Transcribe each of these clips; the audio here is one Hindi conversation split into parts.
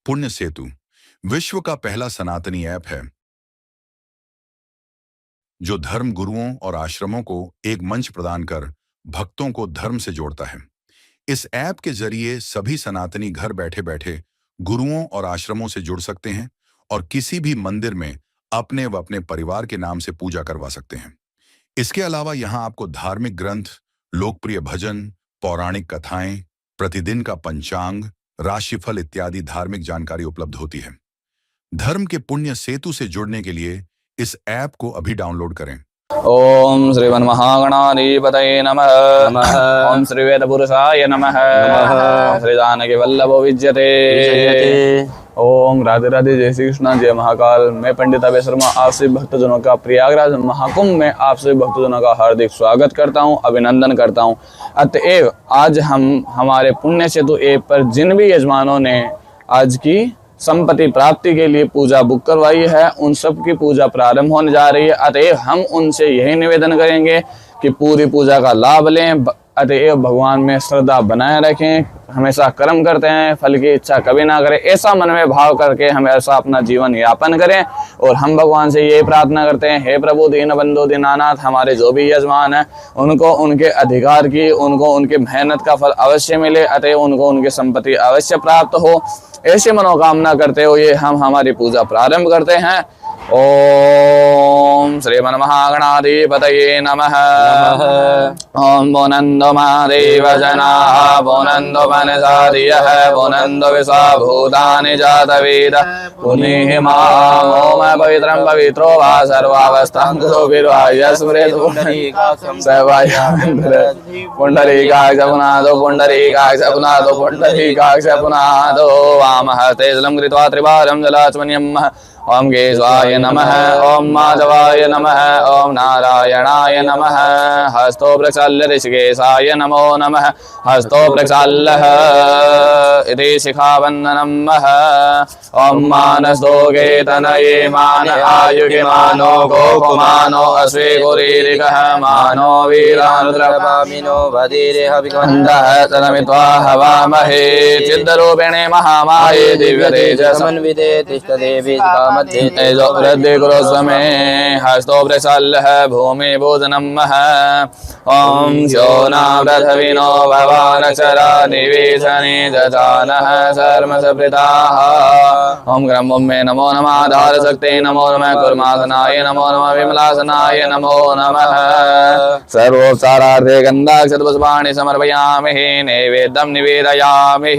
पुण्य सेतु विश्व का पहला सनातनी ऐप है जो धर्म गुरुओं और आश्रमों को एक मंच प्रदान कर भक्तों को धर्म से जोड़ता है। इस ऐप के जरिए सभी सनातनी घर बैठे बैठे गुरुओं और आश्रमों से जुड़ सकते हैं और किसी भी मंदिर में अपने व अपने परिवार के नाम से पूजा करवा सकते हैं। इसके अलावा यहाँ आपको धार्मिक ग्रंथ, लोकप्रिय भजन, पौराणिक कथाएं, प्रतिदिन का पंचांग, राशिफल इत्यादि धार्मिक जानकारी उपलब्ध होती है। धर्म के पुण्य सेतु से जुड़ने के लिए इस ऐप को अभी डाउनलोड करें। ओम श्रीमन्महागणाधिपतये नमः। ओम श्री वेद पुरुषाय नमः। श्री जानकी वल्लभो विजयते। ओम राधे राधे, जय श्री कृष्ण, जय महाकाल। मैं पंडित अभय शर्मा आप सभी भक्तजनों का प्रयागराज महाकुंभ में आप सभी भक्तजनों का हार्दिक स्वागत करता हूं, अभिनंदन करता हूं। अतएव आज हम हमारे पुण्य सेतु ऐप पर जिन भी यजमानों ने आज की संपत्ति प्राप्ति के लिए पूजा बुक करवाई है, उन सब की पूजा प्रारंभ होने जा रही है। अतएव हम उनसे यही निवेदन करेंगे कि पूरी पूजा का लाभ लें। अतएव भगवान में श्रद्धा बनाए रखें, हमेशा कर्म करते हैं, फल की इच्छा कभी ना करें, ऐसा मन में भाव करके हम ऐसा अपना जीवन यापन करें। और हम भगवान से यही प्रार्थना करते हैं, हे प्रभु दीन बंधु दीनानाथ, हमारे जो भी यजमान हैं उनको उनके अधिकार की, उनको उनके मेहनत का फल अवश्य मिले। अतएव उनको उनकी संपत्ति अवश्य प्राप्त हो, ऐसी मनोकामना करते हुए हम हमारी पूजा प्रारंभ करते हैं। ओम श्रीमन्महागणाधिपतये नमः। ओम बोनंदो महादेव जनाः बोनंदो मनसादियः बोनंदो विश्वा भूतानि जातवेद पुनीहि माम्। ओम पवित्रं पवित्रो वा सर्वावस्थां सुभिर्वाय स्मरेत् पुण्डरीकाक्ष पुनादो पुण्डरीकाक्ष पुनादो पुण्डरीकाक्ष पुनादो वामहस्ते जलं कृत्वा त्रिवारं जलाचमनीयम्। ओम केशवाय नमः। ओम माधवाय नमः। ओम नारायणाय नमः। हस्तो प्रक्षाल्य ऋषिकेशाय नमो नमः। हस्तो प्रक्षाल्यः इति शिखावन्दनं। ओम मानसोगे तनये मान आयुगे मानो गोकुमानो अश्वे गुरीरिकः मानो वीरानुद्रपामिनो वदीरेह विकन्दः तनमित्वा हवामहे चिद्रूपिणे महामाये दिव्यतेजसमन्विते तिष्ठदेवी मध्ये तेजो वृद्धि कुरुस्वमे। हस्तो प्रक्षाल्यः भूमि भोजनम्। ओम शोनाव्रतविनो भवानक्षरा निवेशने ददानः सर्वसप्रीताः। ओम ग्रह्मं मे नमो नमः। आधारशक्ते नमो नमः। कुर्मासनाय नमो नमः। विमलासनाय नमो नमः। सर्वोपचारार्थे गन्धाक्षतपुष्पाणि समर्पयामि, नैवेद्यं निवेदयामि।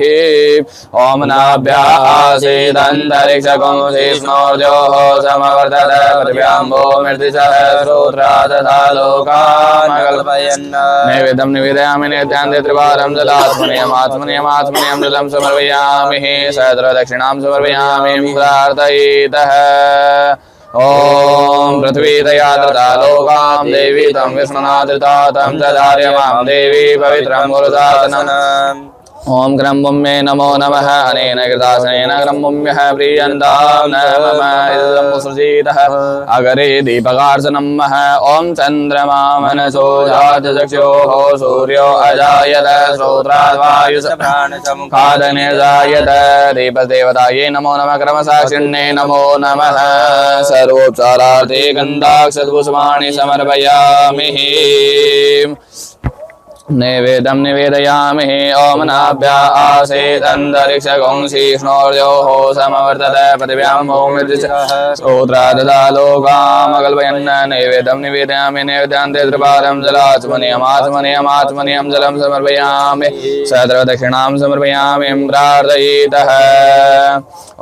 ओम नाभ्यासेदन्तरिक्षकं विष्णोर्योः समवर्तत पृथिव्याम्भो मृत्तिशः श्रोत्रा तथा लोकान् कल्पयन्। नैवेद्यं निवेदयामि नित्यान्ते त्रिवारं जलात्मनीयमात्मनीयमात्मनीयं जलं समर्पयामि। सहस्रदक्षिणां समर्पयामि प्रार्थयेतः। ओम पृथ्वी दया धृता लोकां देवी तं विष्णुना धृता तं दधार्यमां देवी पवित्रं गुरुदासनम्। ओम ग्रह्मं मे नमो नमः। अनेन कृतासनेन ग्रह्मम्यः प्रीयन्तां न मम इदं सृजितः अगरे दीपकार्चनं। ओम चन्द्रमा मनसो जातचक्षुः सूर्यो अजायत श्रोत्राद् वायुः निर्जायत। दीपदेवतायै नमो नमः। क्रमसाक्षिण्ये नमो नमः। सर्वोपचारार्थे गन्धाक्षतपुष्पाणि समर्पयामि। नैवेद्यं निवेदयामि। ओम नाभ्यासेदन्तरिक्षकं विष्णोर्योः समवर्तत पृथिव्याम्भो मृत्तिशः श्रोत्रा तथा लोकान् कल्पयन्। नैवेद्यं निवेदयामि नैवेद्यान्ते त्रिवारं जलात्मनीयमात्मनीयमात्मनीयं जलं समर्पयामि। सहस्रदक्षिणां समर्पयामि प्रार्थयेतः।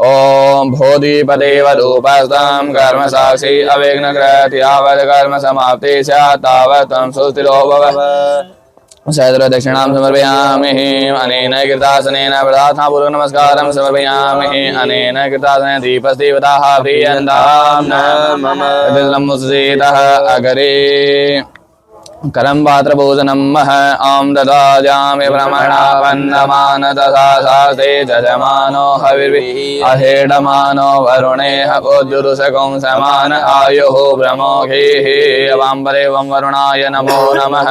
ओम बोधिपदेवरूपस्तं कर्मसाक्षी अविघ्नकृत् यावत् कर्म समाप्ति स्यात् तावत् त्वं सुस्थिरो भव। सहस्रदक्षिणां समर्पयामि। अनेन कृतासनेन प्रार्थनापूर्वक नमस्कारं समर्पयामि। अनेन कृतासनेन दीपस्देवताः प्रीयन्तां न मम इदं मुसृजितः अगरे करं पात्रभोजनं मह ॐ ददाजामि ब्रह्मणापन्नमान तथा सास्ते जजमानो हविर्भिः अहेडमानो वरुणेह कोद्युरुषकं समान आयुः ब्रह्मोभिः अवाम्बरे वं वरुणाय नमो नमः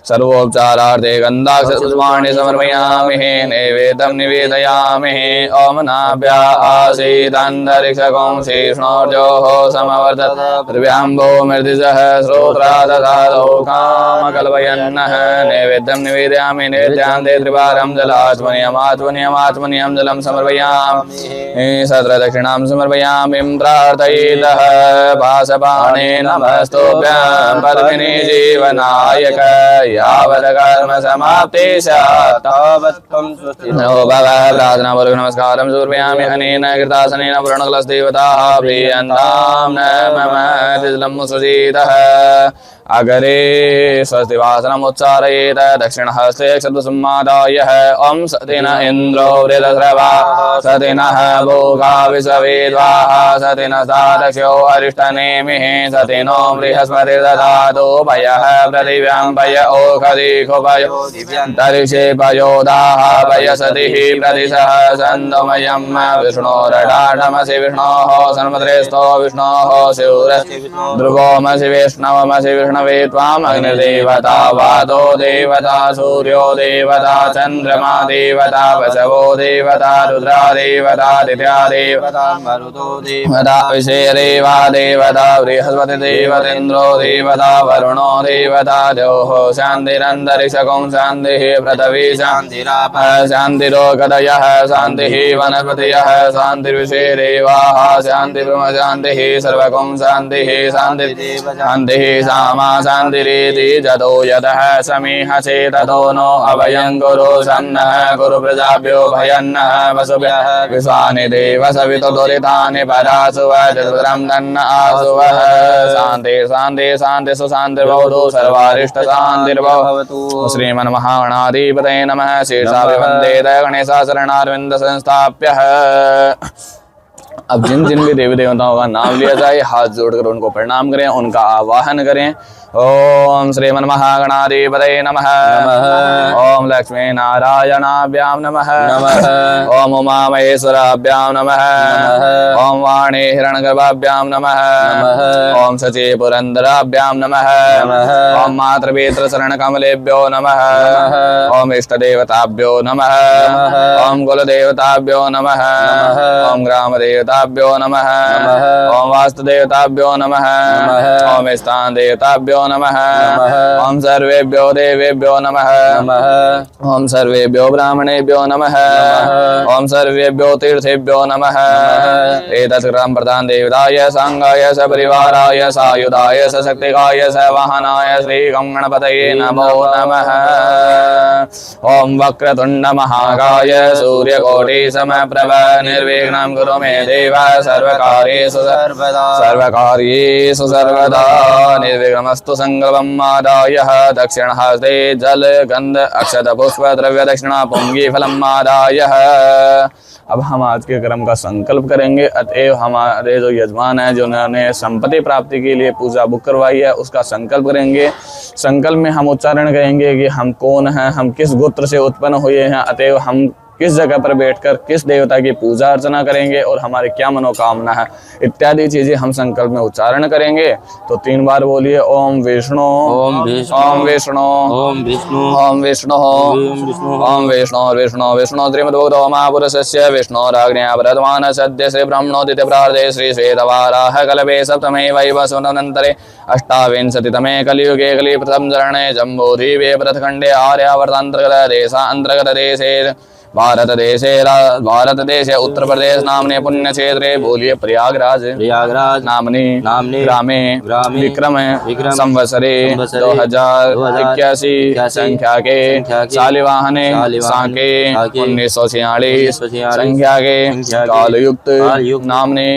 सर्वोपचारार्थे गन्धाक्षपुष्पाणि समर्पयामि नैवेद्यं निवेदयामि ॐ नाभ्यासीदन्तरिक्षकं शीर्ष्णोर्जोः समवर्धत पृथिव्याम्भो मृदिजः श्रोत्रा ददातु कामकल्पयन्नः नैवेद्यं निवेदयामि नैवेद्यान्ते त्रिवारं जलात्मनियमात्मनियमात्मनियं जलं समर्पयामि सत्रदक्षिणां समर्पयामि प्रार्थयेतः पाशपाणे नमस्तुभ्यं पद्मिनी जीवनायक यावत् कर्म समाप्ते स्यात् तावत् त्वं स्वस्तिनो भव प्रार्थनापूर्वक नमस्कारं समर्पयामि अनेन कृतासनेन पूर्णकलशदेवताः प्रियन्तां न मम तिलं सुजीतः अगरे स्वस्ति वासनम् उच्चारयेत दक्षिणहस्ते क्षत्रसंमादाय ॐ सतिन इन्द्रो वृद्धस्रवा सतिनः भोगा विश्ववेद्वाः सतिनः सादक्षो अरिष्टनेमिः सतिनो बृहस्पतिर्दधातु भयः पृथिव्यां भय ओखदिखो भयो तरिषे पयोदाः भयसतिः प्रतिशः सन्दमयं विष्णोरडाढमसि विष्णोः सन्मद्रेस्थो विष्णोः शिवरसि ध्रुवोमसि वैष्णवमसि विष्णवे त्वाम् अग्निर्देवता वातो देवता सूर्यो देवता चन्द्रमा देवता वसवो देवता रुद्रा देवता दित्या देवता मरुतो देवता विषेदेवा देवता बृहस्पति देवतेन्द्रो देवता वरुणो देवता द्योः शान्तिरन्तरिक्षकं शान्तिः पृथिवी शान्तिरापः शान्तिरोगदयः शान्तिः वनस्पतयः शान्तिर्विषेदेवाः शान्तिर्ब्रह्म शान्तिः सर्वकं शान्तिः शान्तिर्देव शान्तिः सामा शान्तिरेति जतो यतः समीह चेततो नो अभयं कुरु सन्नः कुरु प्रजाभ्यो भयन्नः वसुभ्यः विश्वानि देव सवितो दुरितानि परासुवः चतुरं तन्न आसुवः शान्ति शान्ति शान्ति सुशान्तिर्भवतु सर्वारिष्ट शान्तिर्भवतु श्रीमन्महागणाधिपतये नमः शीर्षाभिवन्देत गणेशा शरणारविन्द संस्थाप्यः। अब जिन जिन भी देवी देवताओं का नाम लिया जाए हाथ जोड़कर उनको प्रणाम करें, उनका आवाहन करें। ओम श्रीमन्महागणाधिपतये नमः। ओम लक्ष्मी नारायणाभ्यां नमः। ओम उमा महेश्वराभ्यां नमः। ओम वाणी हिरण्यगर्भाभ्यां नमः। ओम शची पुरंदराभ्यां नमः। ओम मातृपितृ शरणकमलेभ्यो नमः। ओम इष्टदेवताभ्यो नमः। ओम कुलदेवताभ्यो नमः। ओम ग्रामदेवताभ्यो नमः। ओम वास्तुदेवताभ्यो नमः। ओम स्थान देवताभ्यो नमः। ओम सर्वेभ्यो देवेभ्यो नमः। ओम सर्वेभ्यो ब्राह्मणेभ्यो नमः। ओम सर्वेभ्यो तीर्थेभ्यो नमः। एतत् क्रम प्रधान देवताय सांगाय सपरिवाराय सायुधाय सशक्तिकाय सवाहनाय श्री गणपतये नमो नमः। ओम वक्रतुंड महाकाय सूर्यकोटि समप्रभ निर्विघ्नं कुरु मे देव सर्वकार्येषु सर्वदा निर्विघ्नमस्तु संकल्पं आदाय दक्षिणहस्ते जल गंध अक्षत पुष्प द्रव्य दक्षिणा पुंगी फलम आदाय। अब हम आज के क्रम का संकल्प करेंगे। अतएव हमारे जो यजमान है जिन्होंने संपत्ति प्राप्ति के लिए पूजा बुक करवाई है उसका संकल्प करेंगे। संकल्प में हम उच्चारण करेंगे कि हम कौन हैं, हम किस गोत्र से उत्पन्न हुए हैं, अतएव हम किस जगह पर बैठकर किस देवता की पूजा अर्चना करेंगे और हमारी क्या मनोकामना है इत्यादि चीजें हम संकल्प में उच्चारण करेंगे। तो 3 बार बोलिए ओम विष्णु ओम विष्णु ओम विष्णु ओम विष्णु ओम विष्णु ओम विष्णु विष्णु विष्णु श्रीमद्भगवतो महापुरुषस्य विष्णोराज्ञया वर्तमान सद्य से ब्रह्मणोदित प्रार्थे श्री श्वेतवाराह कल्पे सप्तमे वैवस्वतंतरे अष्टाविंशतितमे कलियुगे कलि प्रथम चरणे जम्बूद्वीपे प्रथखंडे आर्यावर्तांतर्गत देशांतर्गत देशे भारत देशे उत्तर प्रदेश नामने पुण्य क्षेत्रे बोलिए प्रयागराज नामने ग्रामे विक्रम संवत्सरे 2081 संख्या के शालिवाहने साके 1946 संख्या के कालयुक्त नामने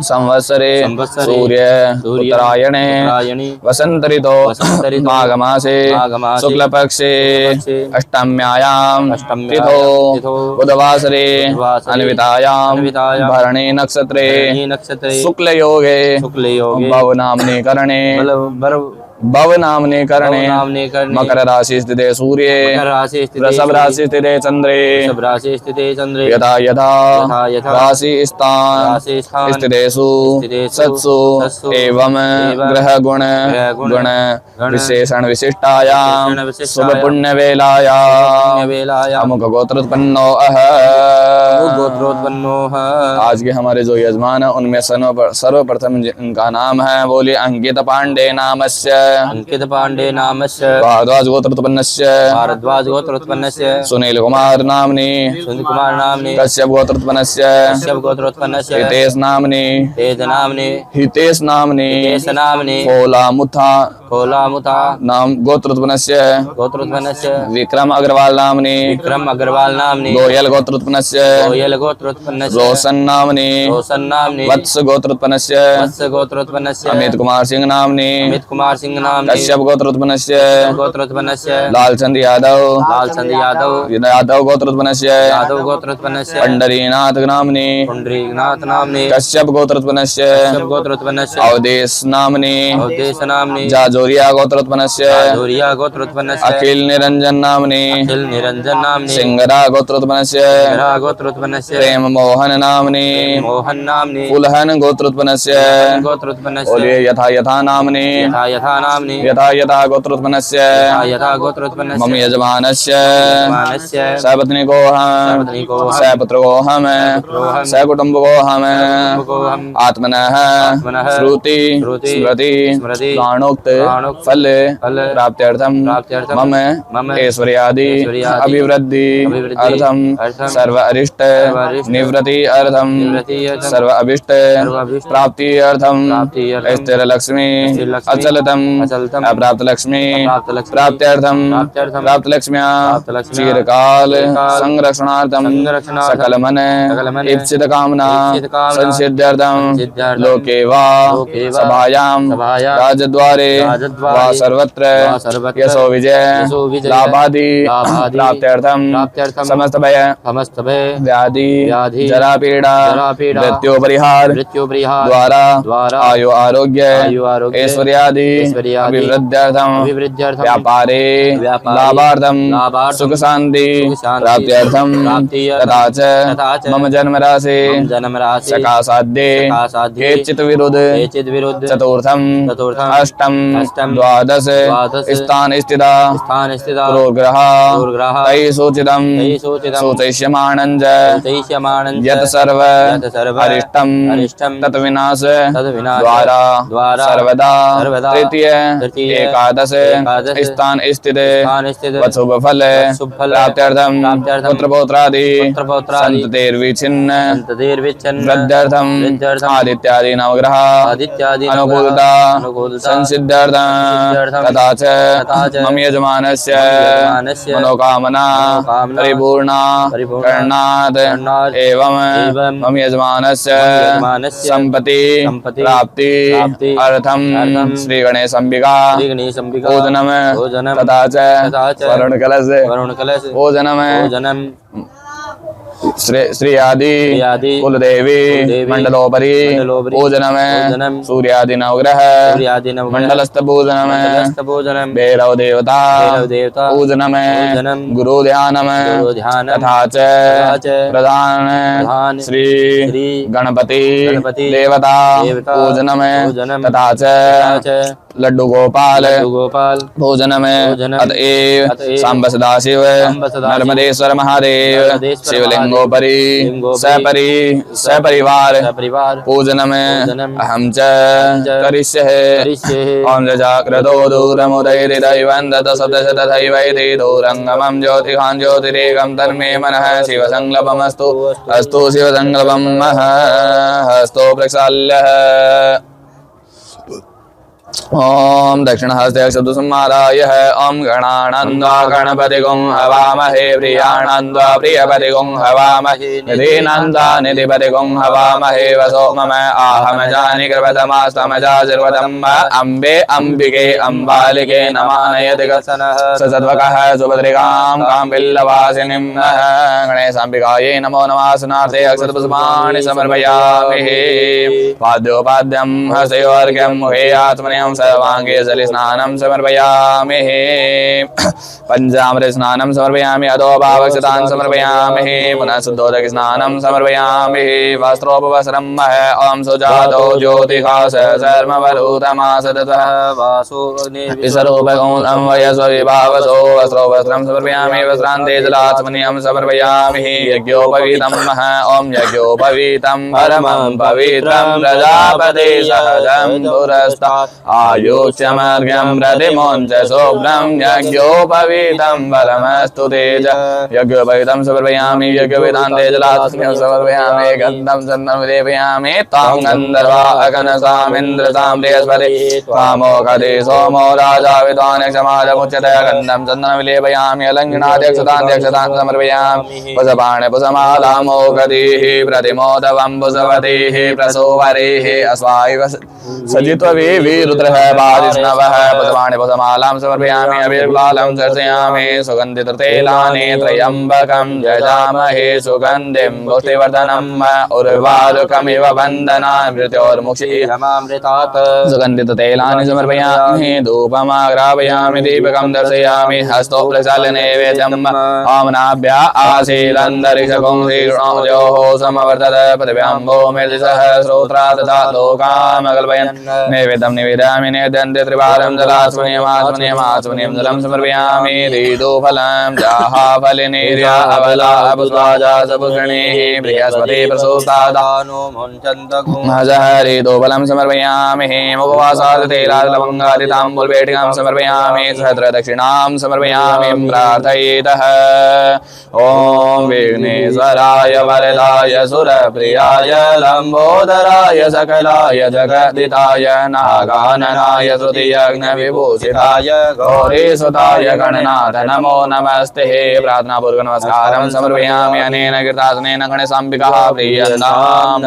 संवत्सरे सूर्य उत्तरायणे वसंत ऋतो माघ मासे शुक्ल पक्षे अष्टम्यायां तिथौ बुधवासरे अन्वितायां भरणी नक्षत्रे शुक्ल योगे भव नामने करणे भव नामने करणे नामने करणे मकर राशि स्थिते सूर्ये मकर राशि स्थिते वृषभ राशि स्थिते चंद्रे वृषभ राशि स्थिते चंद्रे यथा यथा यथा यथा राशि स्थान राशि स्थान स्थितेषु स्थितेषु सत्सु सत्सु एवं ग्रह गुण गुण विशेषण विशिष्टायाम विशेषण विशिष्टायाम शुभ पुण्य वेलायाम वेलायाम अमुक गोत्रोत्पन्नो गोत्रोत्पन्नो आज के हमारे जो यजमान है उनमें सर्वप्रथम जिनका नाम है बोलिए अंकित पांडे नामस्य अंकित पांडे नामस्य भारद्वाज गोत्रोत्पन्नस्य भारद्वाज गोत्रोत्पन्नस्य सुनील कुमार नामनी सुनील कुमार नामने कश्यप गोत्रोत्पन्नस्य कश्यप गोत्रोत्पन्नस्य हितेश नामनी तेज नामने हितेश नामनी तेज नामने कोलामुथा कोलामुता नाम गोत्रोत्पन्नस्य गोत्रोत्पन्नस्य विक्रम अग्रवाल नामनी विक्रम अग्रवाल नामने गोयल गोत्रोत्पन्नस्य गोयल गोत्रोत्पन्नस्य रोशन नामनी रोशन नामने वत्स गोत्रोत्पन्नस्य वत्स गोत्रोत्पन्नस्य अमित कुमार सिंह नामनी अमित कुमार सिंह नामने कश्यप गोत्रोत्पन्नस्य गोत्रोत्पन्नस्य लालचंद यादव लालचंद यादव यादव गोत्रोत्पन्नस्य यादव गोत्रोत्पन्नस्य पंडरीनाथ नामनी पुंडरीकनाथ नामने कश्यप गोत्रोत्पन्नस्य कश्यप गोत्रोत्पन्नस्य अवदेश नामनी अवदेश नामने जाजोरिया गोत्रोत्पन्नस्य धोरिया गोत्रोत्पन्नस्य अखिल निरंजन नामनी अखिल निरंजन नामने सिंगरा गोत्रोत्पन्नस्य मेरा गोत्रोत्पन्नस्य प्रेम मोहन नामनी मोहन नामने फुलहन गोत्रोत्पन्नस्य गोत्रोत्पन्नस्य बोलिए यथा यथा नामनी यथा यथा नामने यथा यथा गोत्रोत्पन्नस्य यथा यथा गोत्रोत्पन्नस्य मम यजमानस्य मानस्य सपत्नीकोऽहम् सपत्नीकोऽहम् सपुत्रोऽहम् सपुत्रोऽहम् सकुटुम्बकोऽहम् कुटुम्बकोऽहम् आत्मनः आत्मनः श्रुति श्रुति स्मृति स्मृति प्राणोक्त प्राणोक्त फल फल प्राप्त्यर्थम प्राप्त्यर्थम मम मम ऐश्वर्यादि ऐश्वर्यादि अभिवृद्धि अभिवृद्धि अर्थम अर्थम सर्व अरिष्ट सर्वारिष्ट निवृत्ति अर्थम निवृत्ति अर्थम सर्व अभिष्ट सर्वाभीष्ट प्राप्ति अर्थम प्राप्ति अर्थम स्थिर लक्ष्मी स्थिर लक्ष्मी अचलतम अचलतम अप्राप्त लक्ष्मी अप्राप्त लक्ष्मी प्राप्त्यर्थम प्राप्त्यर्थम प्राप्त लक्ष्म्या प्राप्त लक्ष्म्या चिरकाल चिरकाल संरक्षणार्थम संरक्षणार्थम सकल मन सकल मन इप्सित कामना इप्सित कामना संसिद्ध्यर्थम संसिद्ध्यर्थम लोके वा लोके वा सभायाम सभायाम राजद्वारे राजद्वारे वा सर्वत्र वा सर्वत्र यशो विजय यशो विजय लाभादि लाभादि प्राप्त्यर्थम प्राप्त्यर्थम समस्त भय समस्त भय व्याधि व्याधि जरा पीड़ा जरा पीड़ा मृत्यु परिहार मृत्यु परिहार द्वारा द्वारा आयु आरोग्य आयु आरोग्य ऐश्वर्यादि ऐश्वर्यादि अभिवृद्ध्यर्थम अभिवृद्ध्यर्थम व्यापारे व्यापारे लाभार्थम लाभार्थम सुख शांति सुख शांति प्राप्त्यर्थम प्राप्त्यर्थम तथा तथा च च मम जन्म राशि जन्म राशि सकाशाद्ये सकाशाद्ये केचित् विरुद्ध केचित् विरुद्ध चतुर्थम चतुर्थम अष्टम अष्टम द्वादश द्वादश स्थान स्थिता स्थान स्थिता पुरोग्रह पुरोग्रह तैः सूचितं तैः सूचितं सूचयिष्यमाणं च सूचयिष्यमाणं च यत् सर्व यत् सर्व अरिष्टम् अरिष्टं तत्विनाश तद्विनाश द्वारा द्वारा सर्वदा सर्वदा तृतीय एकादश एकादश स्थान स्थित स्थान स्थित वत्सुभ फल वत्सुभ फल प्राप्त्यर्थम प्राप्त्यर्थम पुत्र पौत्रादि पुत्रपौत्रादि संततेर्विच्छिन्न संततिर्विच्छिन्न वृद्ध्यर्थम वृद्ध्यर्थम आदित्यादि नवग्रह आदित्यादि अनुकूलता अनुकूलता संसिद्ध्यर्थम तथा च मम यजमानस्य यजमानस्य मनोकामना मनोकामना परिपूर्णा परिपूर्णा करणात् करणात् एवं एवं मम यजमानस्य यजमानस्य संपत्ति संपत्ति प्राप्ति प्राप्ति अर्थम अर्थम श्री गणेश अंबिका श्रीगणेशम्बिका भोजनम भोजनम तथा तथा च च वरुण कलश वरुण कलश भोजनम भोजनम श्री आदि आदि कुलदेवी मंडलोपरि मंडलोपरि पूजनम पूजनम सूर्यादि नवग्रह सूर्यादि नवग्रह मंडलस्थ पूजनम मंडलस्थ पूजनम भैरव देवता भैरव देवता पूजनम पूजनम गुरु ध्यानम गुरु ध्यानम तथा च प्रधान प्रधान श्री श्री गणपति गणपति देवता देवता पूजनम पूजनम तथा तथा च च लड्डू गोपाल लड्डू गोपाल भोजनम भोजनम अतएव अतएव सांब सदाशिव सांब सदाशिव नर्मदेश्वर महादेव नर्मदेश्वर शिवलिंगोपरि लिंगोपरि सपरिवार सपरिवार पूजनम पूजनम अहं च करिष्ये करिष्ये ओम जाग्रतो दूरमुदैरिदैवन्दत सप्तशतथैवैति दूरङ्गमं ज्योतिषां ज्योतिरेकं तन्मे मनः शिवसङ्कल्पमस्तु अस्तु शिवसङ्कल्पं हस्तो प्रक्षाल्यः ओम दक्षिणहस्ते शब्द संहाराय ओम गणानंदा गणपतिगुं हवामहे प्रियानंदा प्रियपतिगुं हवामहे निधिनंदा निधिपतिगुं हवामहे वसो मम आहम जानि कृपतमास्तमजा सर्वतम अम्बे अंबिके अंबालिके नमानयति गसनः ससद्वकः सुभद्रिकां काम्बिल्लवासिनीं गणेशाम्बिकायै नमो नमासनार्थे अक्षतपुष्पाणि समर्पयामि पाद्योपाद्यं हस्तयोर्घ्यं मुखे आत्मने समर्पयामि सर्वांगे जलस्नानं समर्पयामि पंचामृत स्नानं समर्पयामि अधोभागस्तान् समर्पयामि पुनः शुद्धोदक स्नानं समर्पयामि वस्त्रोपवस्त्रं ओम सुजातो ज्योतिषास सर्वभूतमासदतः वासो विसर्वभगं वयस्विभावसो वस्त्रो वस्त्रं समर्पयामि वस्त्रान्ते जलाचमनीयं समर्पयामि यज्ञोपवीतं ओम यज्ञोपवीतं परमं पवित्रं प्रजापते सहजं पुरस्तात् आयुष्यमर्घ्यं प्रतिमुञ्च शुभ्रं यज्ञोपवीतं बलमस्तु तेज यज्ञोपवीतं समर्पयामि यज्ञोपवीतान्ते जलाचमनीयं समर्पयामि गन्धं चन्दनं विलेपयामि तां गन्धर्वा अगनसामिन्द्रसां बृहस्पति त्वामोघदे सोमो राजा विद्वानक्षमादमुच्यते गन्धं चन्दनं विलेपयामि अलङ्घनाध्यक्षतां समर्पयामि पुष्पाणि पुष्पमालामोघदीः प्रतिमोदवं पुष्पवतीः प्रसोवरेः अस्वायुः सजित्ववी रुद्रः पादिष्णवः पुष्पाणि पुष्पमालां समर्पयामि अभिर्गुलालं चर्चयामि सुगन्धितैलानि त्र्यम्बकं यजामहे सुगन्धिं पुष्टिवर्धनम् उर्वारुकमिव बन्धनान् मृत्योर्मुक्षीयमामृतात् सुगन्धितैलानि समर्पयामि धूपमाग्रापयामि दीपकं दर्शयामि हस्तो प्रचालनैवेद्यम् आमनाभ्या आसीदन्तरिक्षपुंसीर्णोजोः समवर्तत पृथिव्याम्भो मेदिसः श्रोत्रा तथा लोकामकल्पयन् नैवेद्यं निवेदयामि नैवेद्यन्ते त्रिवारं जलास्मनीयमास्मनीयमास्मनीयं जलं समर्पयामि धीधूफलं जाहाफलिनीर्या अबला पुष्पाजा सपुष्णीः बृहस्पति प्रसूतादानो महजहरिदोफलं समर्पयामि मुखवासादितैलालवङ्गादिताम्बूलपेटिकां समर्पयामि सहस्रदक्षिणां समर्पयामि प्रार्थयेतः ॐ विघ्नेश्वराय वरदाय सुरप्रियाय लम्बोदराय सकलाय जगदिताय नागाननाय श्रुतियज्ञविभूषिताय गौरीसुताय गणनाथ नमो नमस्ते प्रार्थनापूर्वक नमस्कारं समर्पयामि अनेन कीर्तासनेन गणेशाम्बिकाः प्रीयन्तां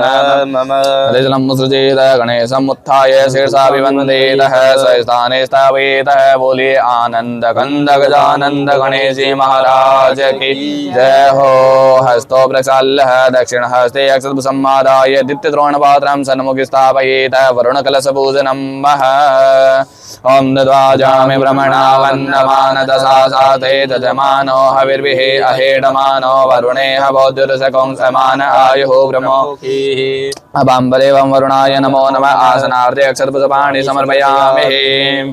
जलं सृजेत गणेशम् उत्थाय शीर्षा विवन्देतः स्वस्थाने स्थापयेतः बोले आनंद कंद गजानंद गणेशी महाराज की जय हो हस्तो प्रक्षाल्य दक्षिण हस्ते अक्षत सम्मादाय दित्य द्रोणपात्रं सन्मुखि स्थापयेत वरुण कलश पूजनम् ओम द्वाजामि ब्रह्मणा वन्दमान दशा साते तजमानो हविर्भिः अहेडमानो वरुणे हवोद्युरसकं समान आयुः ब्रह्मो अबाम्बरेवं वरुणाय नमो नमः आसनार्थे अक्षतपुष्पाणि समर्पयामि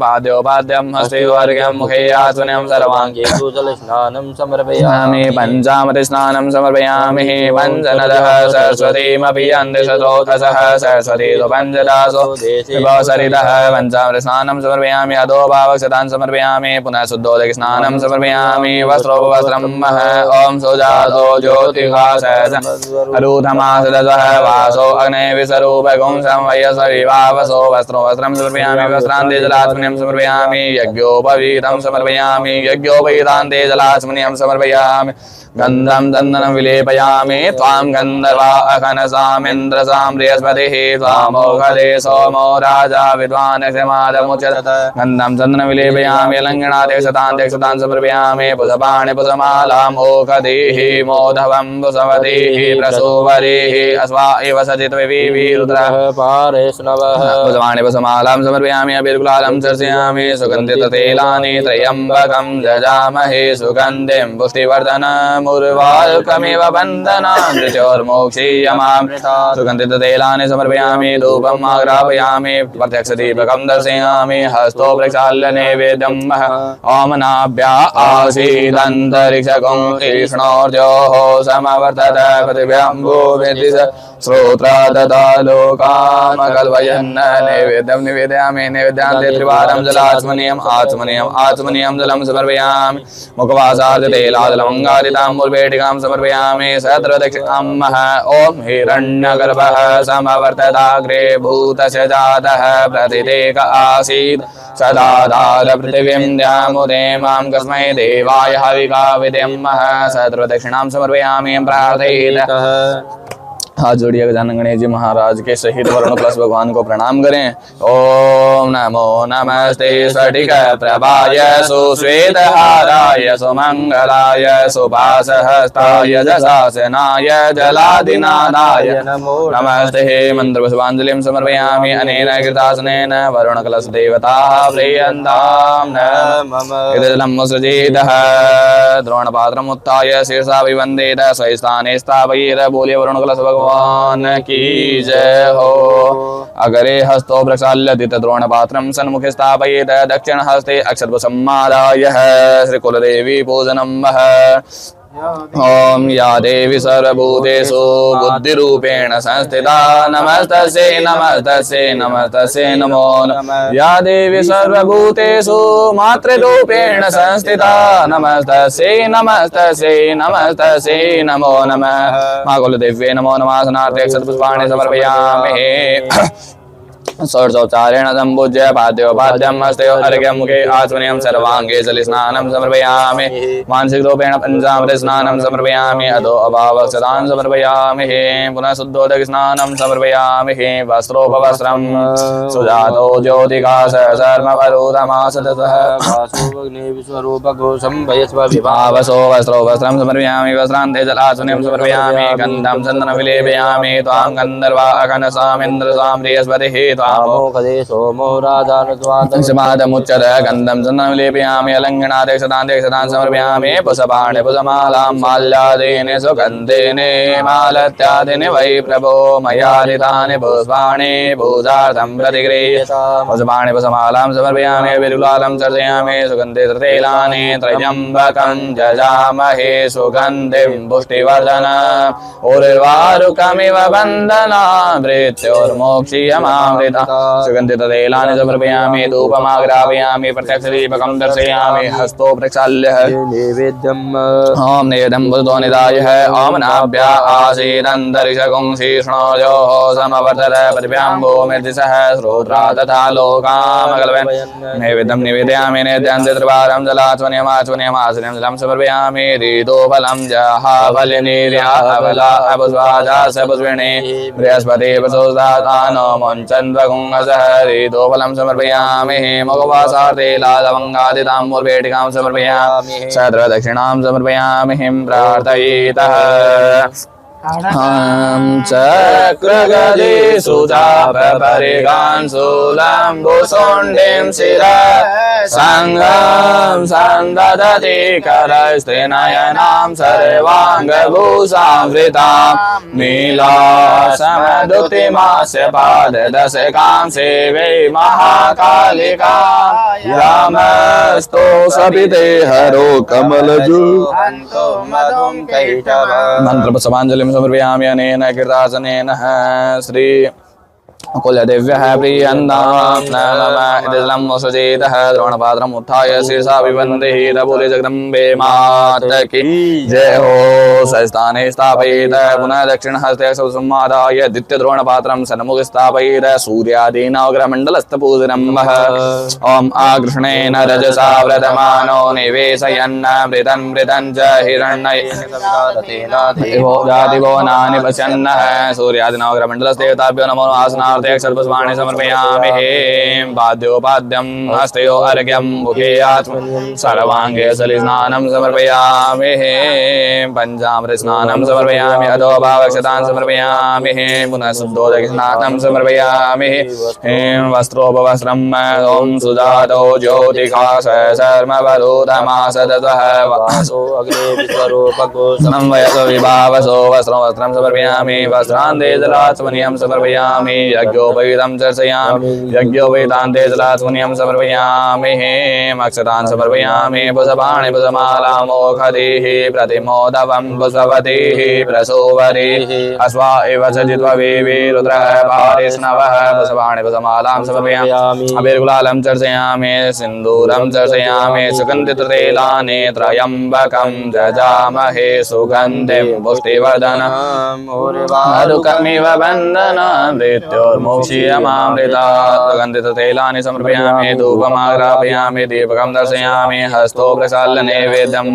पाद्योपाद्यं हस्तेवर्घ्यं मुखे आसनं सर्वाङ्गे जलस्नानं समर्पयामि पञ्चामृत स्नानं समर्पयामि पञ्चनदः सरस्वतीमपि अन्धसतोतसः सरस्वती पञ्चदासो विभवसरितः पञ्चामृत स्नानं समर्पयामि अधोभागस्तान् समर्पयामि पुनः शुद्धोदक स्नानं समर्पयामि वस्त्रोपवस्त्रं ओम सुजातो ज्योतिषासरूथमासदसः वासो अग्नेविस्वरूपगुं संवयसविभावसो वस्त्रो वस्त्रं समर्पयामि वस्त्रान्ते जलाचमनीयं समर्पयामि यज्ञोपवीतं समर्पयामि यज्ञोपवीतान्ते जलाचमनीयं समर्पयामि गन्धं चन्दनं विलेपयामि त्वां गन्धर्वा अखनसामिन्द्रसां बृहस्पतिः त्वामोघदे सोमो राजा विद्वानक्षमादमुच्यत गन्धं चन्दनं विलेपयामि अलङ्घनाध्यक्षतान् समर्पयामि पुष्पाणि पुष्पमालां ओखदीः मोधवं पुष्पवतीः प्रसूवरीः अस्वा इव सजित्ववी रुद्रः पारेष्णवः पुष्पाणि पुष्पमालां समर्पयामि अभिर्गुलालं चर्चयामि सुगन्धितैलानि त्र्यम्बकं यजामहे सुगन्धिं पुष्टिवर्धनम् मुर्वारुकमिव बन्धनान् मृत्योर्मोक्षीयमामृतात् सुगन्धितैलानि समर्पयामि धूपम् आग्रापयामि प्रत्यक्षदीपकं दर्शयामि हस्तो प्रक्षाल्य नैवेद्यम् ओमनाभ्या आसीदन्तरिक्षगुं कृष्णोर्जोः समवर्तत पृथिव्याम्भो वेदिस श्रोत्रा तथा लोकामकल्पयन् नैवेद्यं निवेदयामि नैवेद्यान्ते त्रिवारं जलाचमनीयम् आचमनीयं जलं समर्पयामि मुखवासादितैलादलवङ्गादिताम्बूलपेटिकां समर्पयामि सहस्रदक्षिणां ओम हिरण्यगर्भः समवर्तताग्रे भूतस्य जातः प्रतिदेक आसीत् सदाधार पृथिवीं द्यामुदे मां कस्मै देवाय हविका विद्यं सहस्रदक्षिणां समर्पयामि प्रार्थयेत हाथ जोड़िए गजानन गणेश जी महाराज के सहित वरुण प्लस भगवान को प्रणाम करें। ओम नमो नमस्ते स्फटिक प्रभाय सुश्वेत हाराय सुमंगलाय सुभासहस्ताय जशासनाय जलादिनादाय नमो नमस्ते। मंत्र पुष्पांजलिं समर्पयामि अनेन कृतासनेन वरुण कलश देवता प्रियन्तां नमः। सृजेतः द्रोणपात्रम् उत्थाय शीर्षा विवन्देत स्वस्থানে स्थापयेत्। बोले वरुण कलश भगवान की जय हो। अगरे हस्तो प्रक्षाल्य द्रोणपात्रं सन्मुखे स्थापयेत्। दक्षिण हस्ते अक्षतपुष्पमादाय श्री कुलदेवी पूजनं ओम या देवी सर्वभूतेषु बुद्धिरूपेण संस्थिता नमस्तस्यै नमस्तस्यै नमस्तस्यै नमो नमः। या देवी सर्वभूतेषु मातृरूपेण संस्थिता नमस्तस्यै नमस्तस्यै नमस्तस्यै नमो नमः। मां कुलदेव्यै नमो नमः। स्नानार्थे अक्षतपुष्पाणि समर्पयामि। षोडशोपचारेण सम्पूज्य पाद्योपाद्यं हस्तयोः अर्घ्यं मुखे आचमनीयं सर्वाङ्गे जलस्नानं समर्पयामि। मानसिक रूपेण पञ्चामृत स्नानं समर्पयामि। अधो अभावक्षतां समर्पयामि। पुनः शुद्धोदक स्नानं समर्पयामि। वस्त्रोपवस्त्रं सुजातो ज्योतिका सर्वमवरोधमासतः वस्त्रोपवस्त्रं समर्पयामि। वस्त्रान्ते जलाचमनीयं समर्पयामि। गन्धं चन्दनं विलेपयामि। त्वां गन्धर्वा अखण्डसामिन्द्र साम्रियस्पतिः सोमो राजानुद्वादमुच्चर गन्धं चन्दनं लेपयामि। अलङ्घनादेक्षतां समर्पयामि। पुष्पाणि पुष्पमालां माल्यादीन सुगन्धेन मालत्यादीनि वै प्रभो मया हरितानि पुष्पाणि पूजार्थं प्रतिगृह्यताम्। पुष्पाणि पुष्पमालां समर्पयामि। विरुलालं चर्चयामि। सुगन्धे तैलानि त्र्यम्बकं जजामहे सुगन्धिं पुष्टिवर्धनम्। उर्वारुकमिव बन्धनां मृत्योर्मोक्षीयमामृता। सुगन्धित तैलानि समर्पयामि। धूपमाग्रापयामि। प्रत्यक्षदीपकं दर्शयामि। हस्तो प्रक्षाल्य ओम नेदं बुद्धो निदाय ओम नाभ्या आसीदन्तरिक्षगुं शीर्ष्णोयोः समवर्तत पृथिव्यां भूमिर्दिशः श्रोत्रा तथा लोकामकल्पयन्। नैवेद्यं निवेदयामि। नेद्यं त्रिवारं जलाचमनीयमाचमनीयमाचमनीयं जलं समर्पयामि। रीतोफलं जहाफलनीर्याफला पुष्पाजास पुष्पिणे बृहस्पति प्रसोदातानो मुञ्चन्द्वगुंहसः रीतोफलं समर्पयामि। मुखवासार्थे लालवङ्गादिताम्बूलपेटिकां समर्पयामि। दक्षिणां समर्पयामि। प्रार्थयेतः चक्रगदे सुजापरिगान् शूलम्बुशुण्डीं शिरः सङ्गं सन्ददति करस्त्रिनयनां सर्वाङ्गभूषावृतां नीलासमदुतिमास्य पाददशकां सेवे महाकालिका रामस्तो सपिते हरो कमलजु मंत्रपुष्पाञ्जलिं समर्पयामि। अनेन कृतासनेन श्री कुलदेव्यः प्रियन्तां नमः। जलं सचेतः द्रोणपात्रम् उत्थाय शीर्षा विवन्देत। बोले जगदम्बे माता की जय हो। स्वस्थाने स्थापयेत्। पुनः दक्षिणहस्ते संमादाय द्वितीय द्रोणपात्रं सन्मुखे स्थापयेत्। सूर्यादीनवग्रहमण्डलस्थपूजनं ओम आकृष्णेन रजसा व्रतमानो निवेशयन् मृतं च हिरण्यदिवोनानि पश्यन्नः। सूर्यादीनवग्रहमण्डलस्थदेवताभ्यो नमो नमः। सर्वस्वाणि समर्पयामि। पाद्योपाद्यं हस्तयो अर्घ्यं मुखे आचमनीयं सर्वाङ्गे जलस्नानं समर्पयामि। पञ्चामृत स्नानं समर्पयामि। अधो भावक्षतां समर्पयामि। पुनः शुद्धोदक स्नानं समर्पयामि। वस्त्रोपवस्त्रं ओम सुजातो ज्योतिका सर्वमवरोधमासतः वयसो विभावसो वस्त्रं समर्पयामि। वस्त्रान्ते जलाचमनीयं समर्पयामि। यज्ञोपवीतं चर्चयामि। यज्ञोपवीतान्ते जलाचमनीयं समर्पयामि। अक्षतान् समर्पयामि। पुष्पाणि पुष्पमालां मोक्षधीः प्रतिमोदवं पुष्पवतीः प्रसूवरीः अश्वा एव च जित्वा वेवे रुद्रः पारिष्णवः। पुष्पाणि पुष्पमालां समर्पयामि। अबीरगुलालं चर्चयामि। सिन्दूरं चर्चयामि। सुगन्धितैलानि त्र्यम्बकं जजामहे सुगन्धिं पुष्टिवर्धनम्। उर्वारुकमिव बन्धनान् मृत्योर्मोक्षीयमामृता। मोक्षीयमामृता सुगन्धिततैलानि समर्पयामि धूपमाग्रापयामि दीपकं दर्शयामि हस्तो प्रक्षाल्य नैवेद्यम्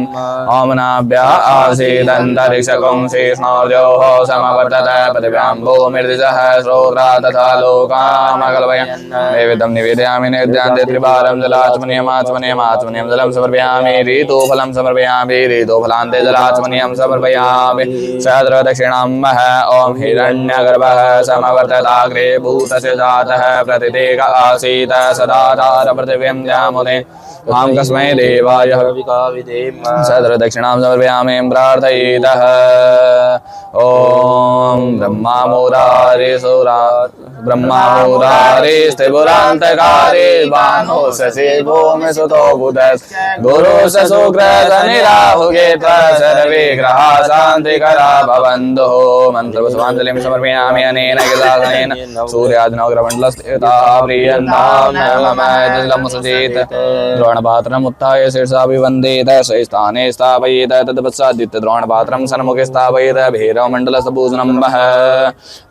ॐ नाभ्या आसीदन्तरिक्षकं शेषणोर्योः समवर्तत पृथिव्यां भूमिर्दिशः श्रोत्रा तथा लोकामकल्पय नैवेद्यं निवेदयामि नैवेद्यान्ते त्रिवारं जलाचमनीयमाचमनीयमाचमनीयं जलं समर्पयामि ऋतुफलं समर्पयामि ऋतुफलान्ते जलाचमनीयं समर्पयामि सहस्रदक्षिणां मह ॐ हिरण्यगर्भः समवर्तताग्रे भूतस्य जातः प्रतिदेक आसीत् सदाधार पृथिवीं द्यामुने मां कस्मै देवाय सहस्रदक्षिणां समर्पयामि प्रार्थयितः ॐ ब्रह्मामुरारे स्त्रिपुरान्तकारे बाणो शशि भूमिसुतो बुधस् गुरु शुक्रशनिराहुके सर्वे ग्रहा शान्तिकरा भवन्तु मन्त्रपुष्पाञ्जलिं समर्पयामि अनेन गिलासनेन सूर्यादिनवग्रमण्डलस्थिता प्रियन्तां नमः सुचेत द्रोणपात्रम् उत्थाय शीर्षाभिवन्देत स्वस्থাने स्थापयेत तत्पश्चाद्युत्य द्रोणपात्रं सन्मुखे स्थापयेत भैरवमण्डलस्थपूजनं वः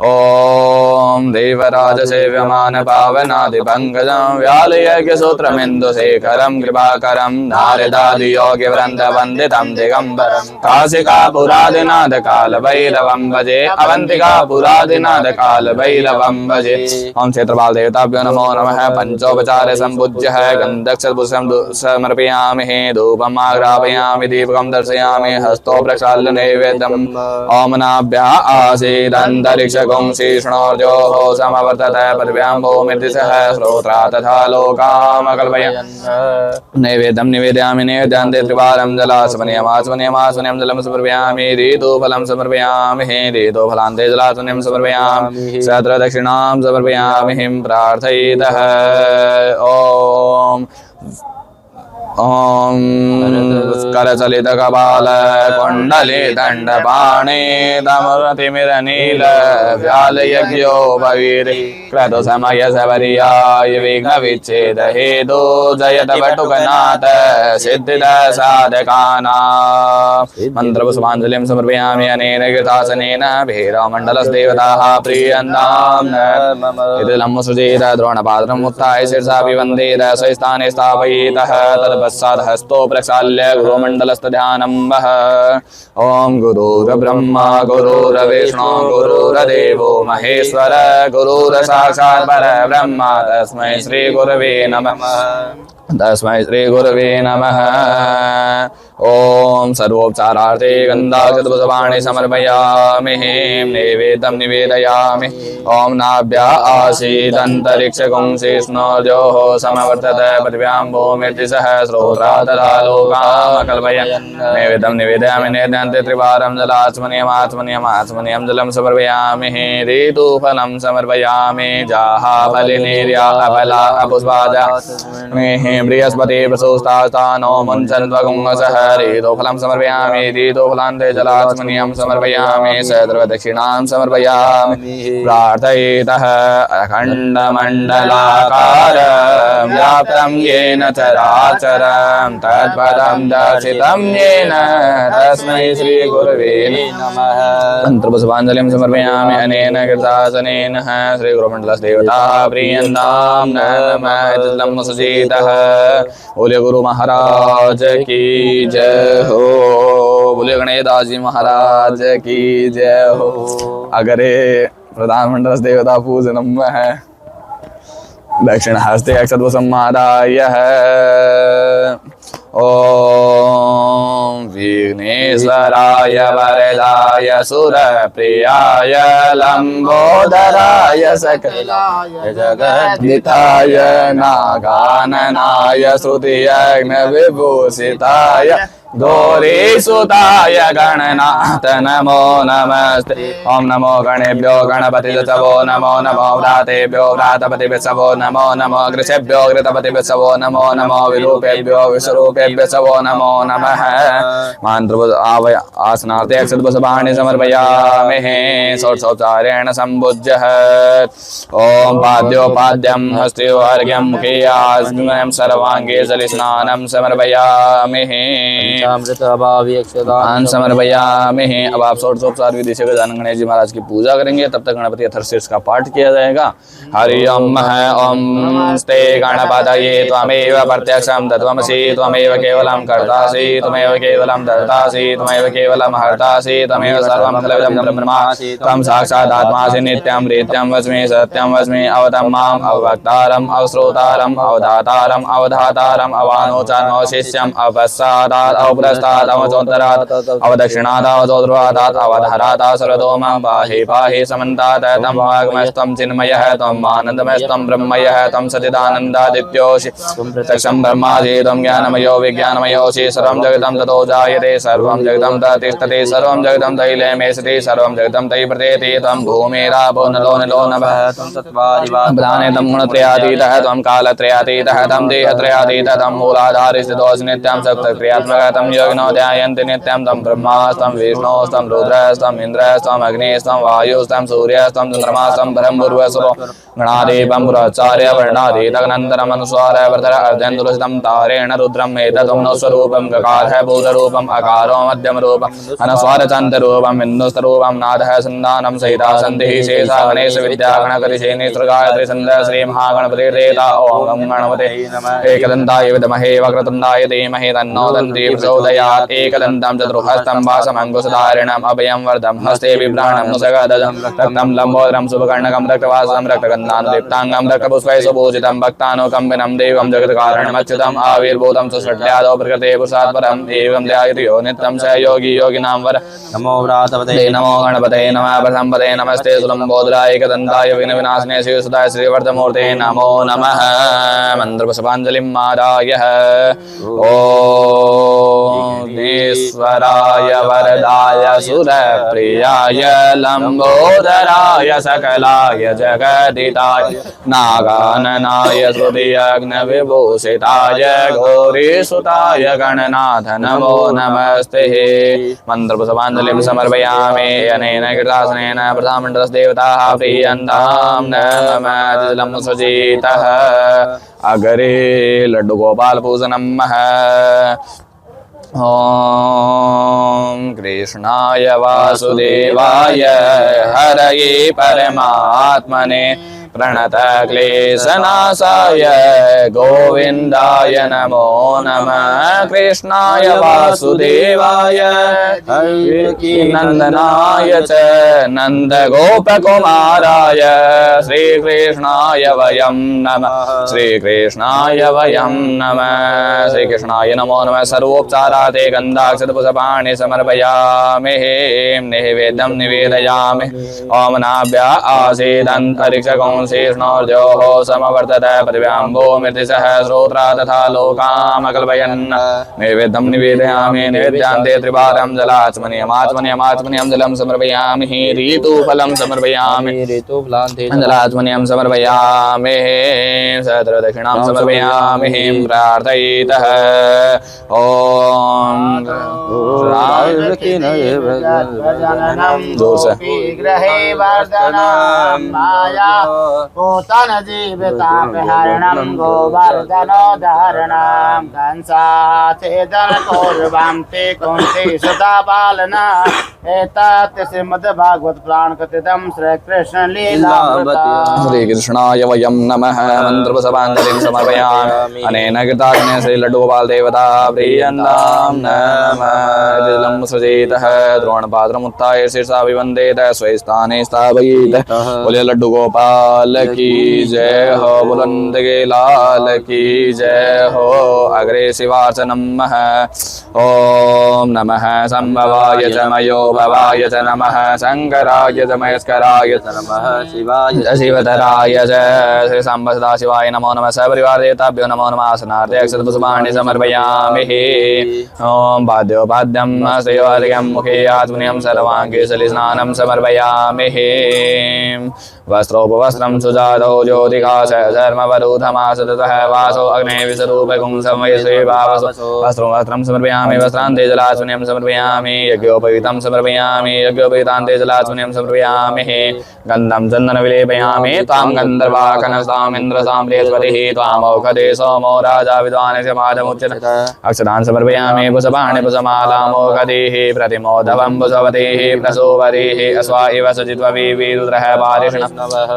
ॐ देवराजसेव्यमान पावनादिपङ्कजं व्यालयज्ञसूत्रमिन्दुशेखरं कृपाकरं नारदादियोगिवृन्दवन्दितं दिगम्बरं काशिकापुरादिनाथकालभैरवं भजे अवन्तिकापुरादिनाथकालभैरवं भजे ॐ क्षेत्रपालदेवताभ्यो नमो नमः पञ्चोपचारे सम्पूज्य गन्धक्षपुष्पं समर्पयामि धूपम् आग्रापयामि दीपकं दर्शयामि हस्तो प्रक्षाल्य नैवेद्यम् ॐ नाभ्यः आसीदन्तरिक्षकं शेषणोर्योः समवर्तत पृथिव्यां भूमिर्दिशः श्रोत्रा तथा लोकामकल्पय नैवेद्यं निवेदयामि नैवेद्यान्ते त्रिवारं जलाचमनीयमाचमनीयमाचमनीयं जलं समर्पयामि ऋतुफलं समर्पयामि ऋतुफलान्ते जलाचमनीयं समर्पयामि सहस्रदक्षिणां समर्पयामि प्रार्थयितः ॐ करचलितकपाल कुण्डले दण्डपाणे तमरतिमिरनील व्यालयज्ञो भवीर् क्रतुसमयसवर्याय विघ्नविच्छेद हेतु जयत बटुकनाथ सिद्धिद साधकानां मन्त्रपुष्पाञ्जलिं समर्पयामि अनेन कृतासनेन भैरवमण्डलस्देवताः प्रीयन्तां इति लम्बसुचेत द्रोणपात्रम् उत्थाय शीर्षाभिवन्देत स्वस्थाने स्थापयेतः तत्पश्चात् हस्तो प्रक्षाल्य गुरुमण्डलस्थध्यानं वः ॐ गुरुर्ब्रह्मा गुरुर्विष्णु गुरुर्देवो महेश्वर गुरुर्साक्षात् परब्रह्म तस्मै श्रीगुरवे नमः तस्मै श्रीगुरवे नमः ॐ सर्वोपचारार्थे गन्धाक्षतपुष्पाणि समर्पयामि नैवेद्यं निवेदयामि ॐ नाभ्यः आसीदन्तरिक्षकं शेषणोर्योः समवर्तत पृथिव्यां भूमिर्दिशः श्रोत्रा तथा लोकामकल्पय नैवेद्यं निवेदयामि नैवेद्यान्ते त्रिवारं जलाचमनीयमाचमनीयमाचमनीयं जलं समर्पयामि ऋतुफलं समर्पयामि जाहाफलिनीर्याफला पुष्पाजा बृहस्पति प्रसूस्तास्तानो मुञ्चन्त्वगुंसः ऋतुफलं समर्पयामि ऋतुफलान्ते जलाचमनीयं समर्पयामि सहस्रदक्षिणां समर्पयामि प्रार्थयेतः अखण्डमण्डलाकार व्याप्तं येन चराचरं तत्पदं दर्शितं येन तस्मै श्रीगुरवे नमः मन्त्रपुष्पाञ्जलिं समर्पयामि अनेन कृतासनेन श्रीगुरुमण्डलस्देवताः प्रीयन्तां नमः सुचेतः बोले गुरु महाराज की जय हो, बोले गणेशदास जी महाराज की जय हो। अग्रे प्रधानमंडल देवता पूजनम है दक्षिण हस्ते अक्षतपुष्पमादाय ॐ विघ्नेश्वराय वरदाय सुरप्रियाय लंबोदराय सकलाय जगद्धिताय नागाननाय श्रुतियज्ञ विभूषिताय गौरीसुताय गणनाथ नमो नमस्ते। ओम नमो गणेभ्यो गणपतिभ्यो नमो नमो व्रातेभ्यो व्रातपतिभ्यो नमो नमो गृहेभ्यो घृतपतिभ्यो नमो नमो विरूपेभ्यो विश्वरूपेभ्यो नमो नमः। मंत्र आसनार्थे अक्षतपुष्पाणि समर्पयामि षोडशोपचारेण सम्भुज्य ओम पाद्योपाद्यं हस्त्योर्घ्यं मुखे आस्मयं सर्वाङ्गे जलस्नानं समर्पयामि अमृत अभावी पान समर्पयामि। अब आप षोडशोपचार विधि से गजानन गणेश जी महाराज की पूजा करेंगे। तब तक गणपति अथर्वशीर्ष का पाठ किया जाएगा। हरि ओम ओम स्ते गणपतये त्वमेव प्रत्यक्षं तत्त्वमसि त्वमेव केवलं कर्तासि त्वमेव केवलं धर्तासि त्वमेव केवलं हर्तासि त्वमेव सर्वं खलविदं ब्रह्मासि त्वं साक्षात् आत्मासि नित्यं प्रीत्यं वच्मि सत्यं वच्मि अवतं माम् अवक्तारम् अवश्रोतारम् अवधातारम् अवधातारम् अवानोचान् अवशिष्यम् अवपश्चादात् अवपुरस्तात् अवचोत्तरात् अवदक्षिणात् अवचोद्ध्रुवात् अवधरात् सर्वतो मां पाहि पाहि समन्तात् तं वाग्मस्त्वं चिन्मयः त्वम् आनन्दमस्त्वं ब्रह्मयः त्वं सच्चिदानन्दादित्योऽसि प्रत्यक्षं ब्रह्मासि त्वं ज्ञानमयो विज्ञानमयोऽसि सर्वं जगतं ततो जायते सर्वं जगतं ततिष्ठति सर्वं जगतं तैः लयमेषति सर्वं जगतं तैः प्रतीयते त्वं भूमिरापो नलो निलो नभः प्रधाने तं गुणत्रयातीतः त्वं कालत्रयातीतः तं देहत्रयातीतः तं मूलाधारे स्थितोऽसि नित्यं सप्तक्रियात्मकः तं योगिनो ध्यायन्ति नित्यं तं ब्रह्मास्तं विष्णोस्तं रुद्रस्तं इन्द्रस्तं अग्निस्तं वायुस्तं सूर्यस्तं चन्द्रमास्तं परं पूर्वसुरो गणादेवं पुराचार्य वर्णादीतगनन्तरम् अनुस्वार वर्धर अर्धेन्दुलसितं तारेण रुद्रम् एतदुम्नो स्वरूपं गकारः भूतरूपम् अकारो मध्यमरूपम् अनुस्वारचान्तरूपम् इन्दुस्तरूपं नादः सन्धानं सहिता सन्धिः शेषा गणेश विद्या गणकरिषेणी गायत्री सन्ध्या श्री महागणपतिर्देवता ओम गणपते एकदन्ताय विद्महे वक्रतुण्डाय धीमहि तन्नो दन्ती प्रचोदयात् एकदन्तं चतुर्हस्तं वासमङ्कुशधारिणम् अभयं वरदं हस्ते बिभ्राणं मुसगदजं रक्तं लम्बोदरं शुभकर्णकं रक्तवासं रक्तगन्धानुदीप्ताङ्गं रक्तपुष्पैः सुपूजितं भक्तानुकम्पिनं देवं जगत्कारणमच्युतम् आविर्भूतं सुषड्यादौ प्रकृते पुरुषात् परम् एवं ध्यायति यो नित्यं स योगी योगिनां वर नमो व्रातपते नमो गणपते नमः प्रसम्पते नमस्ते सुलम्बोदराय एकदन्ताय विघ्नविनाशिने शिवसुताय श्रीवर्धमूर्ते नमो नमः मन्त्रपुष्पाञ्जलिं मादायः ॐ ईश्वराय वरदाय सुरप्रियाय लम्बोदराय सकलाय जगदिताय नागाननाय श्रुतियज्ञविभूषिताय गौरीसुताय गणनाथ नमो नमस्ते मन्त्रपुष्पाञ्जलिं समर्पयामि अनेन कृतासनेन प्रधामण्डलस्देवताः प्रीयन्तां नमः सुजीतः अगरे लड्डू गोपाल पूजनम् ओम कृष्णाय वासुदेवाय हरये परमात्मने प्रणत क्लेशनाशाय गोविन्दाय नमो नमः कृष्णाय वासुदेवाय नन्दनाय च नन्दगोपकुमाराय श्रीकृष्णाय वयं नमः श्रीकृष्णाय वयं नमः श्रीकृष्णाय नमो नमः सर्वोपचारात् गन्धाक्षतपुष्पाणि समर्पयामि नैवेद्यं निवेदयामि ओम नाभ्य आसीदन्तरिक्षकं शेषणोर्जोः समवर्तत पृथिव्याम्बो मृतिसः श्रोत्रा तथा लोकामकल्पयन् नैवेद्यं निवेदयामि नैवेद्यान्ते त्रिवारं जलाचमनीयमाचमनीयमाचमनीयं जलं समर्पयामि ऋतुफलं समर्पयामि जलाचमनीयं समर्पयामि सहस्रदक्षिणां समर्पयामि प्रार्थयितः ॐ ग्रहे वर्धनं माया पूतन जीवितापहरणं गोवर्धनोदाहरणं कंसाच्छेदन कौरवं ते कुन्ती सुतापालना एतत् श्रीमद्भागवत पुराण कथितं श्रीकृष्ण लीलामृतम् श्रीकृष्णाय वयं नमः मन्त्रपुष्पाञ्जलिं समर्पयामि अनेन कृताग्ने श्रीलड्डूगोपाल देवता प्रीयन्तां नमः जलं सृजेतः द्रोणपात्रमुत्थाय शीर्षाभिवन्देत स्वस्थाने स्थापयेत् बोले लड्डू गोपाल की जय हो बुलंद के लाल की जय हो अग्रे शिवार्चनम् ओम नमः संभवाय च मयो भवाय च नमः शंकराय च महेश्वराय च नमः शिवाय शिवधराय च श्री सांब सदाशिवाय नमो नमः सपरिवार देवताभ्यो नमो नमः आसनार्थे अक्षतपुष्पाणि समर्पयामि ओम पाद्योपाद्यं श्रीवार्घ्यं मुखे आत्मनियं सर्वाङ्गे सलिस्नानं समर्पयामि वस्त्रोपवस्त्रं सहस्रम सुजातो ज्योतिकाश धर्मवरूधमासतः वासो अग्ने विसरूपगुं समयसे वावसो वस्त्रं वस्त्रं समर्पयामि वस्त्रान्ते जलाशून्यं समर्पयामि यज्ञोपवीतं समर्पयामि यज्ञोपवीतान्ते जलाशून्यं समर्पयामि गन्धं चन्दनं विलेपयामि त्वां गन्धर्वाकनस्ताम् इन्द्रसाम्रेश्वरिः त्वामौषधे सोमो राजा विद्वानस्य मादमुच्यते अक्षतान् समर्पयामि पुष्पाणि पुष्पमालामोषधीः प्रतिमोदवं पुष्पवतीः प्रसूवरीः अस्वा इव सजित्वविरुद्रः पारिषणः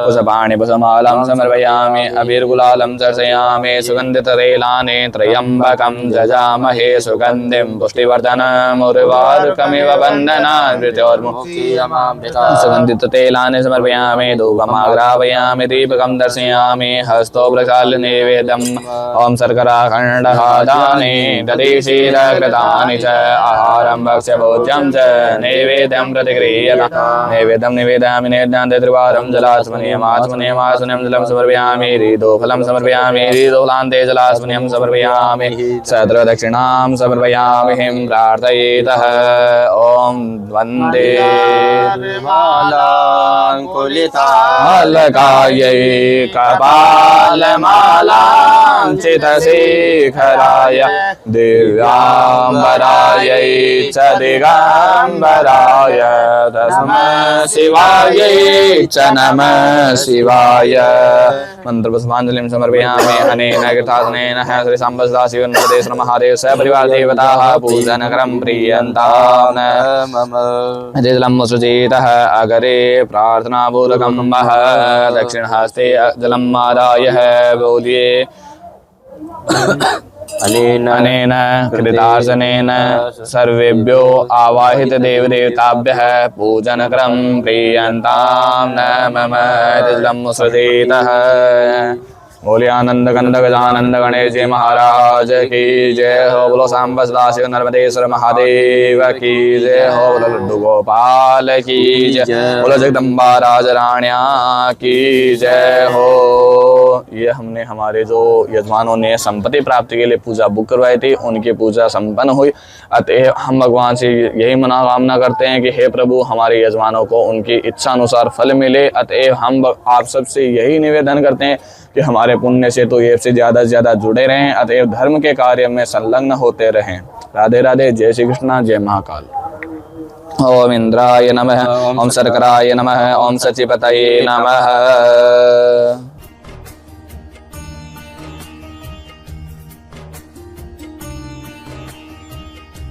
पुष्पाणि पुष्पमालां समर्पयामि अभिर्गुलालं चर्चयामि सुगन्धिततैलानि त्र्यम्बकं जजामहे सुगन्धिं पुष्टिवर्धनम् उर्वारुकमिव बन्धनान् मृत्योर्मुक्तिरमामृता सुगन्धिततैलानि समर्पयामि धूपमाग्रापयामि दीपकं दर्शयामि हस्तो प्रक्षाल्य नैवेद्यम् ॐ शर्कराखण्डहादानि दधिक्षीरघृतानि च आहारं भक्ष्यभोज्यं च नैवेद्यं प्रतिगृह्यता नैवेद्यं निवेदयामि नैवेद्यान्ते त्रिवारं जलास्मनीयमास्मनीयमास्मनीयं जलं समर्पयामि रीदोफलं समर्पयामि रीदोफलान्ते जलास्मनीयं समर्पयामि सद्रदक्षिणां समर्पयामि हिं प्रार्थयेतः ॐ वन्दे अलकायै कपालमालां चितशेखराय दिव्याम्बरायै च दिगम्बराय तस्मै शिवायै च नमः शिवाय मन्त्रपुष्पाञ्जलिं समर्पयामि अनेन कृतासनेन श्रीसाम्ब सदाशिवन्मदेश्वर महादेव सपरिवारदेवताः पूजनकरं प्रीयन्ताम् जलं सृजेतः अगरे प्रार्थनापूर्वकं वः दक्षिणहस्ते जलम् आदाय बोधिये अनेन कृतार्चनेन सर्वेभ्यो आवाहित देवदेवताभ्यः पूजनकरं प्रीयन्तां न मम जलं सृजेतः बोले आनंद कंद गजानंद गणेश जी महाराज की जय हो। बोलो सांब सदाशिव नर्मदेश्वर महादेव की जय हो। बोलो लड्डू गोपाल की जय। बोलो जगदम्बा राज रानिया की जय हो। ये हमने हमारे जो यजमानों ने संपत्ति प्राप्ति के लिए पूजा बुक करवाई थी, उनकी पूजा संपन्न हुई। अतः हम भगवान से यही मनोकामना करते हैं कि हे प्रभु हमारे यजमानों को उनकी इच्छा अनुसार फल मिले। अतः हम आप सबसे यही निवेदन करते हैं कि हमारे पुण्य से तो ये से ज्यादा जुड़े रहें, अतएव धर्म के कार्य में संलग्न होते रहें। राधे राधे। जय श्री कृष्णा। जय महाकाल। ओम इंद्राय नमः, ओम शर्कराय नमः, ओम सचिपतये नमः।